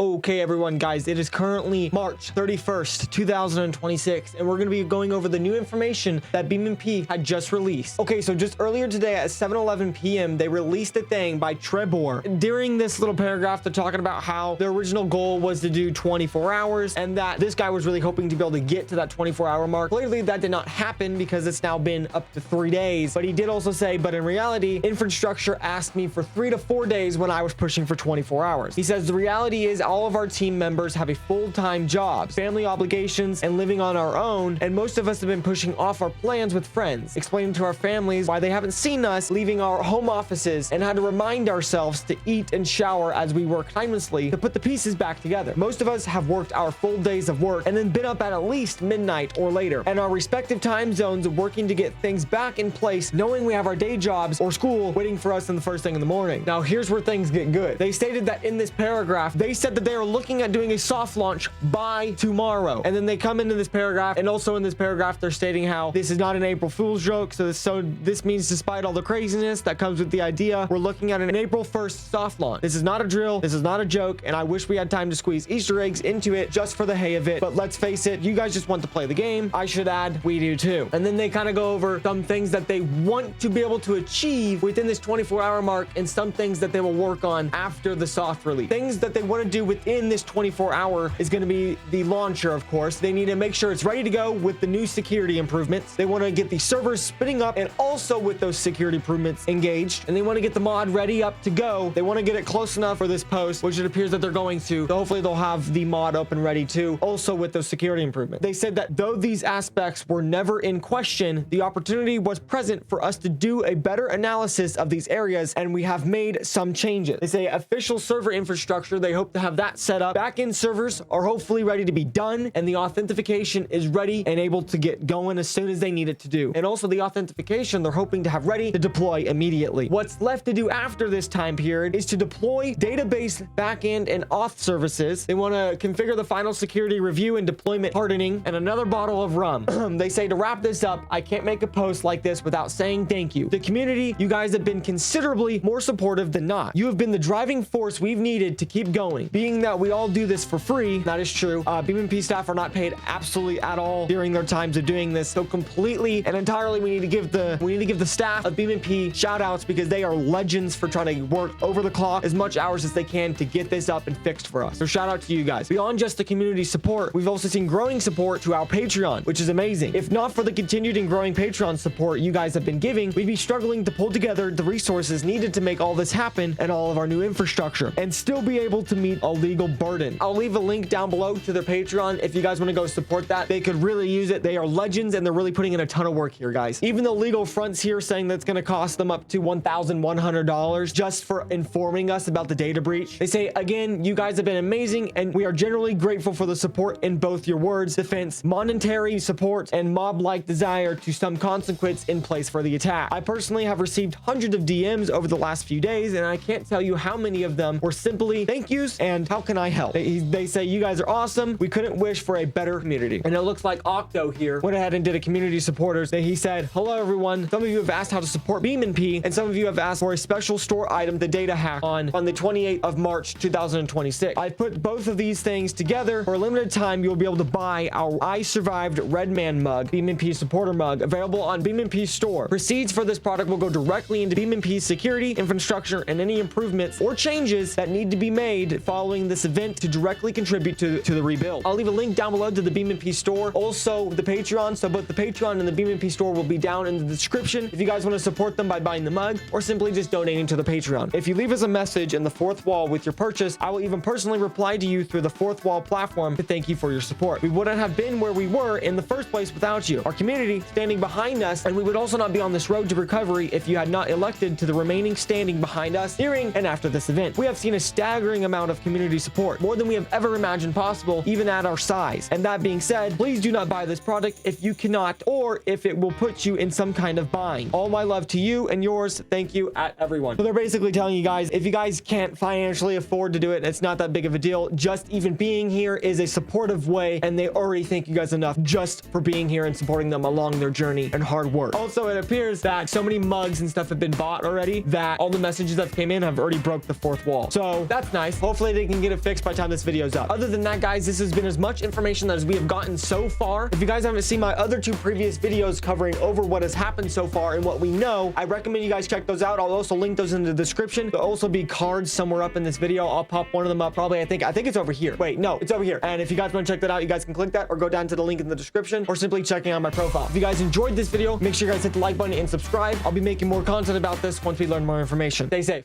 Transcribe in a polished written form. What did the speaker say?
Okay, everyone, guys, it is currently March 31st, 2026, and we're going to be going over the new information that BeamMP had just released. Okay, so just earlier today at 7:11 p.m., they released a thing by Trebor. During this little paragraph, they're talking about how the original goal was to do 24 hours and that this guy was really hoping to be able to get to that 24-hour mark. Clearly, that did not happen because it's now been up to 3 days. But he did also say, but in reality, infrastructure asked me for 3 to 4 days when I was pushing for 24 hours. He says the reality is all of our team members have a full-time jobs, family obligations, and living on our own, and most of us have been pushing off our plans with friends, explaining to our families why they haven't seen us leaving our home offices and how to remind ourselves to eat and shower as we work timelessly to put the pieces back together. Most of us have worked our full days of work and then been up at least midnight or later, and our respective time zones working to get things back in place, knowing we have our day jobs or school waiting for us in the first thing in the morning. Now, here's where things get good. They stated that in this paragraph, they said that they are looking at doing a soft launch by tomorrow. And then they come into this paragraph, and also in this paragraph, they're stating how this is not an April Fool's joke. So this means despite all the craziness that comes with the idea, we're looking at an April 1st soft launch. This is not a drill. This is not a joke. And I wish we had time to squeeze Easter eggs into it just for the hay of it. But let's face it, you guys just want to play the game. I should add, we do too. And then they kind of go over some things that they want to be able to achieve within this 24-hour mark and some things that they will work on after the soft release. Things that they want to do within this 24-hour is going to be the launcher, of course. They need to make sure it's ready to go with the new security improvements. They want to get the servers spinning up and also with those security improvements engaged. And they want to get the mod ready up to go. They want to get it close enough for this post, which it appears that they're going to. So hopefully they'll have the mod up and ready too, also with those security improvements. They said that though these aspects were never in question, the opportunity was present for us to do a better analysis of these areas, and we have made some changes. They say official server infrastructure, they hope to have that set up. Backend servers are hopefully ready to be done, and the authentication is ready and able to get going as soon as they need it to do. And also the authentication they're hoping to have ready to deploy immediately. What's left to do after this time period is to deploy database backend and auth services. They want to configure the final security review and deployment hardening and another bottle of rum. They say to wrap this up, I can't make a post like this without saying thank you. The community, you guys have been considerably more supportive than not. You have been the driving force we've needed to keep going. Being that we all do this for free, that is true. BeamMP staff are not paid absolutely at all during their times of doing this. So completely and entirely, we need to give the staff of BeamMP shout outs because they are legends for trying to work over the clock as much hours as they can to get this up and fixed for us. So shout out to you guys. Beyond just the community support, we've also seen growing support to our Patreon, which is amazing. If not for the continued and growing Patreon support you guys have been giving, we'd be struggling to pull together the resources needed to make all this happen and all of our new infrastructure and still be able to meet a legal burden. I'll leave a link down below to their Patreon if you guys want to go support that. They could really use it. They are legends and they're really putting in a ton of work here, guys. Even the legal fronts here saying that's going to cost them up to $1,100 just for informing us about the data breach. They say, again, you guys have been amazing and we are generally grateful for the support in both your words, defense, monetary support, and mob-like desire to some consequence in place for the attack. I personally have received hundreds of DMs over the last few days, and I can't tell you how many of them were simply thank yous and how can I help. They say you guys are awesome. We couldn't wish for a better community. And it looks like Octo here went ahead and did a community supporters. He said, hello everyone. Some of you have asked how to support BeamMP, and some of you have asked for a special store item, the data hack, on the 28th of March 2026. I put both of these things together. For a limited time, you'll be able to buy our I Survived Redman mug, BeamMP supporter mug, available on BeamMP store. Proceeds for this product will go directly into BeamMP's security, infrastructure, and any improvements or changes that need to be made following this event to directly contribute to the rebuild. I'll leave a link down below to the BeamMP store, also the Patreon. So both the Patreon and the BeamMP store will be down in the description if you guys want to support them by buying the mug or simply just donating to the Patreon. If you leave us a message in the fourth wall with your purchase, I will even personally reply to you through the fourth wall platform to thank you for your support. We wouldn't have been where we were in the first place without you, our community standing behind us, and we would also not be on this road to recovery if you had not elected to the remaining standing behind us during and after this event. We have seen a staggering amount of community support, more than we have ever imagined possible, even at our size. And that being said, please do not buy this product if you cannot, or if it will put you in some kind of bind. All my love to you and yours. Thank you at everyone. So they're basically telling you guys, if you guys can't financially afford to do it, it's not that big of a deal. Just even being here is a supportive way, and they already thank you guys enough just for being here and supporting them along their journey and hard work. Also, it appears that so many mugs and stuff have been bought already that all the messages that came in have already broke the fourth wall. So that's nice. Hopefully they can get it fixed by the time this video's up. Other than that, guys, this has been as much information as we have gotten so far. If you guys haven't seen my other 2 previous videos covering over what has happened so far and what we know, I recommend you guys check those out. I'll also link those in the description. There'll also be cards somewhere up in this video. I'll pop one of them up probably. I think it's over here. Wait, no, it's over here. And if you guys want to check that out, you guys can click that or go down to the link in the description or simply checking out my profile. If you guys enjoyed this video, make sure you guys hit the like button and subscribe. I'll be making more content about this once we learn more information. Stay safe.